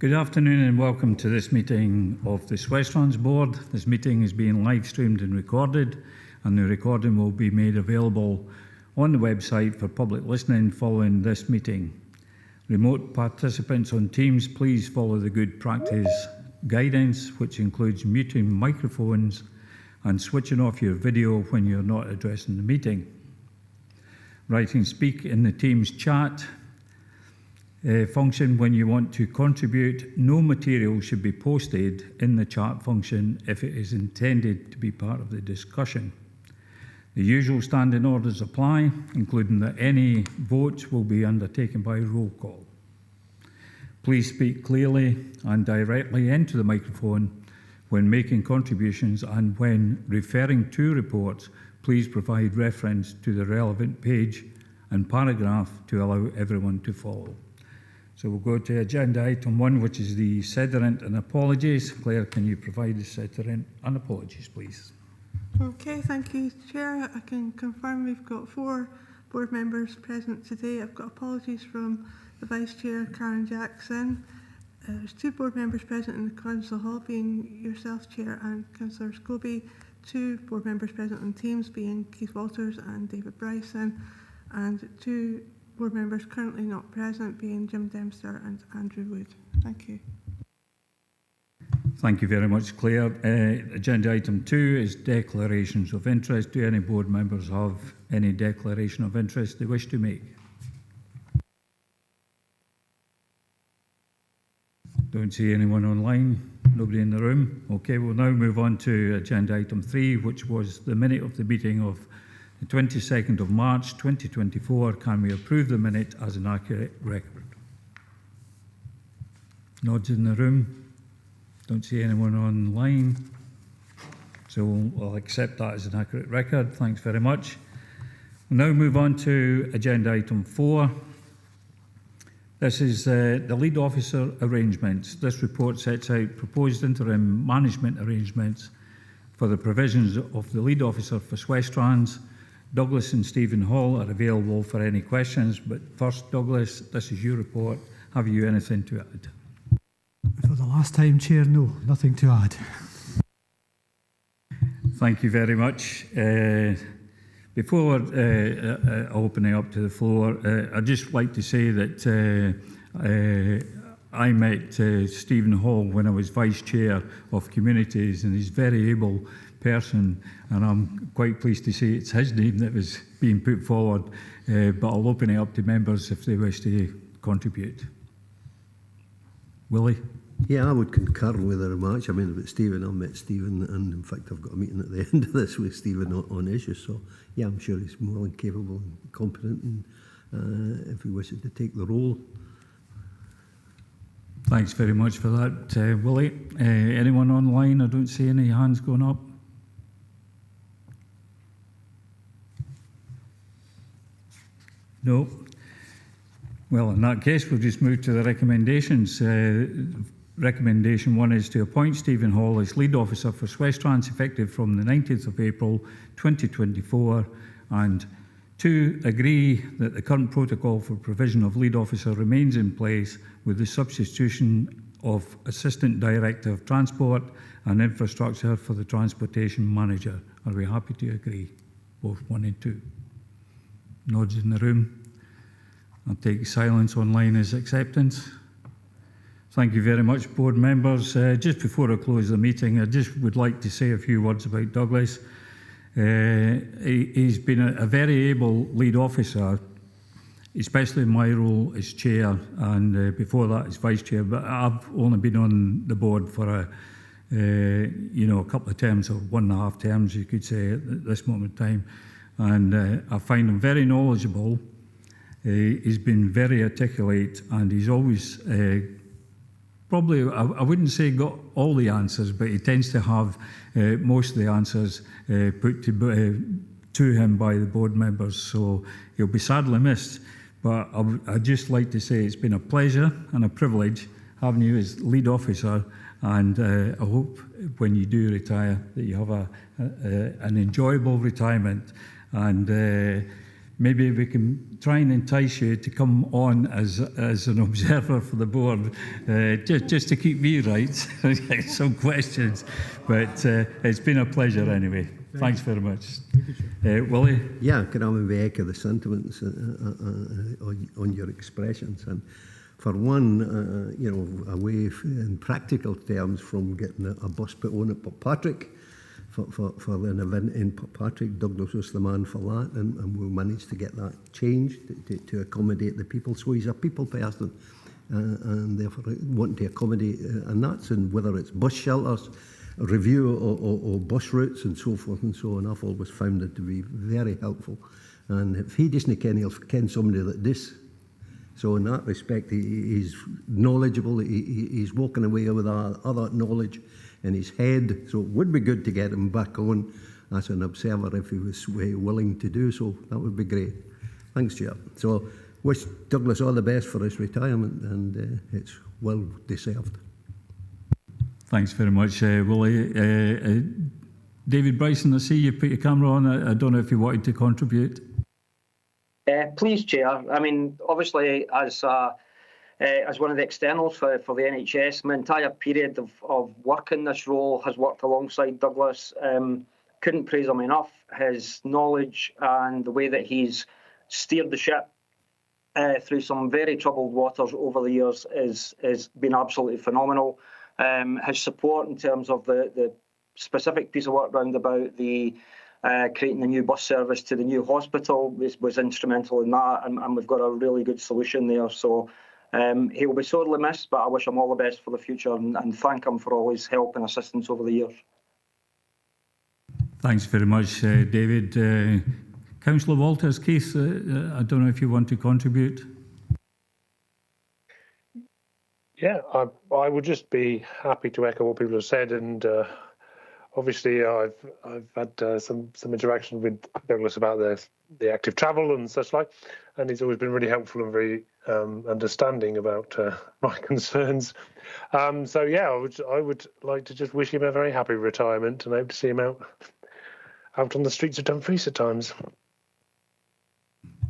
Good afternoon and welcome to this meeting of the SWestrans Board. This meeting is being live streamed and recorded, and the recording will be made available on the website for public listening following this meeting. Remote participants on Teams, please follow the good practice guidance, which includes muting microphones and switching off your video when you're not addressing the meeting. Write and speak in the Teams chat function when you want to contribute. No material should be posted in the chat function if it is intended to be part of the discussion. The usual standing orders apply, including that any votes will be undertaken by roll call. Please speak clearly and directly into the microphone when making contributions, and when referring to reports, please provide reference to the relevant page and paragraph to allow everyone to follow. So we'll go to agenda item 1, which is the sederant and apologies. Claire, can you provide the sederant and apologies, please? Okay, thank you, Chair. I can confirm we've got 4 board members present today. I've got apologies from the Vice Chair, Karen Jackson. There's 2 board members present in the Council Hall, being yourself, Chair, and Councillor Scobie. 2 board members present on Teams, being Keith Walters and David Bryson, and 2 board members currently not present, being Jim Dempster and Andrew Wood. Thank you. Thank you very much, Claire. Agenda item 2 is declarations of interest. Do any board members have any declaration of interest they wish to make? Don't see anyone online. Nobody in the room. Okay, we'll now move on to agenda item 3, which was the minute of the meeting of the 22nd of March 2024. Can we approve the minute as an accurate record? Nods in the room. Don't see anyone online. So we'll accept that as an accurate record. Thanks very much. We'll now move on to agenda item 4. This is the lead officer arrangements. This report sets out proposed interim management arrangements for the provisions of the lead officer for SWestrans. Douglas and Stephen Hall are available for any questions, but first, Douglas, this is your report. Have you anything to add? For the last time, Chair, no, nothing to add. Thank you very much. Before opening up to the floor, I'd just like to say that I met Stephen Hall when I was Vice Chair of Communities, and he's a very able person, and I'm quite pleased to say it's his name that was being put forward, but I'll open it up to members if they wish to contribute. Willie? Yeah, I would concur with the remarks. I mean, about Stephen, I've met Stephen, and in fact I've got a meeting at the end of this with Stephen on issues, so yeah, I'm sure he's more than capable and competent, and if he wishes to take the role. Thanks very much for that, Willie. Anyone online? I don't see any hands going up. No. Well, in that case, we'll just move to the recommendations. Recommendation 1 is to appoint Stephen Hall as lead officer for SWestrans effective from the 19th of April 2024, and 2, agree that the current protocol for provision of lead officer remains in place with the substitution of Assistant Director of Transport and Infrastructure for the Transportation Manager. Are we happy to agree? Both 1 and 2. Nods in the room. I'll take silence online as acceptance. Thank you very much, board members. Just before I close the meeting, I just would like to say a few words about Douglas. He's been a very able lead officer, especially in my role as chair, and before that as vice chair, but I've only been on the board for a couple of terms, or 1.5 terms, you could say, at this moment in time. And I find him very knowledgeable. He's been very articulate, and he's always probably, I wouldn't say got all the answers, but he tends to have most of the answers put to him by the board members. So he'll be sadly missed. But I'd just like to say it's been a pleasure and a privilege having you as lead officer, and I hope when you do retire that you have an enjoyable retirement, and maybe we can try and entice you to come on as an observer for the board, just to keep me right. Some questions, but it's been a pleasure anyway. Thanks very much. Willie? Yeah, can I maybe echo the sentiments on your expressions? And for one, you know, away in practical terms from getting a bus put on at Patrick for an event in Patrick, Douglas was the man for that, and we managed to get that changed to accommodate the people. So he's a people person, and therefore wanting to accommodate, and that's in whether it's bus shelters, review or bus routes and so forth and so on. I've always found it to be very helpful. And if he doesn't ken, he'll ken somebody that does. So in that respect, he's knowledgeable. He's walking away with other knowledge in his head. So it would be good to get him back on as an observer if he was willing to do so. That would be great. Thanks, Chair. So wish Douglas all the best for his retirement, and it's well deserved. Thanks very much, Willie. David Bryson, I see you put your camera on. I don't know if you wanted to contribute. Please, Chair. I mean, obviously, as one of the externals for the NHS, my entire period of work in this role has worked alongside Douglas. Couldn't praise him enough. His knowledge and the way that he's steered the ship through some very troubled waters over the years is been absolutely phenomenal. His support in terms of the specific piece of work round about the creating the new bus service to the new hospital was instrumental in that, and we've got a really good solution there. So he will be sorely missed, but I wish him all the best for the future and thank him for all his help and assistance over the years. Thanks very much, David. Councillor Walters, Keith, I don't know if you want to contribute. Yeah, I would just be happy to echo what people have said, and obviously I've had some interaction with Douglas about the active travel and such like, and he's always been really helpful and very understanding about my concerns. So yeah, I would like to just wish him a very happy retirement and hope to see him out on the streets of Dumfries at times.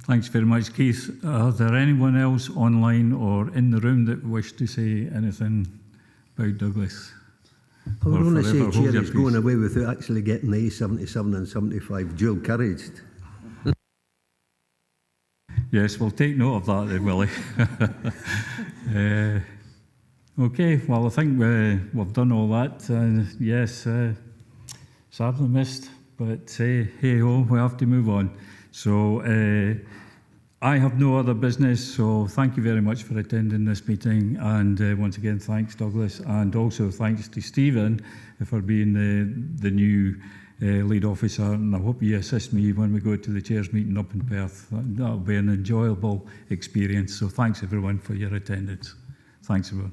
Thanks very much, Keith. Are there anyone else online or in the room that wish to say anything about Douglas? I would only say, Chair, he's going away without actually getting the A77 and 75 dual carriaged. Yes, we'll take note of that then, Willie. Okay, well, I think we've done all that. Yes, sadly missed, but hey-ho, we have to move on. So I have no other business, so thank you very much for attending this meeting, and once again thanks Douglas, and also thanks to Stephen for being the new lead officer, and I hope you assist me when we go to the chairs meeting up in Perth. That'll be an enjoyable experience, so thanks everyone for your attendance. Thanks everyone.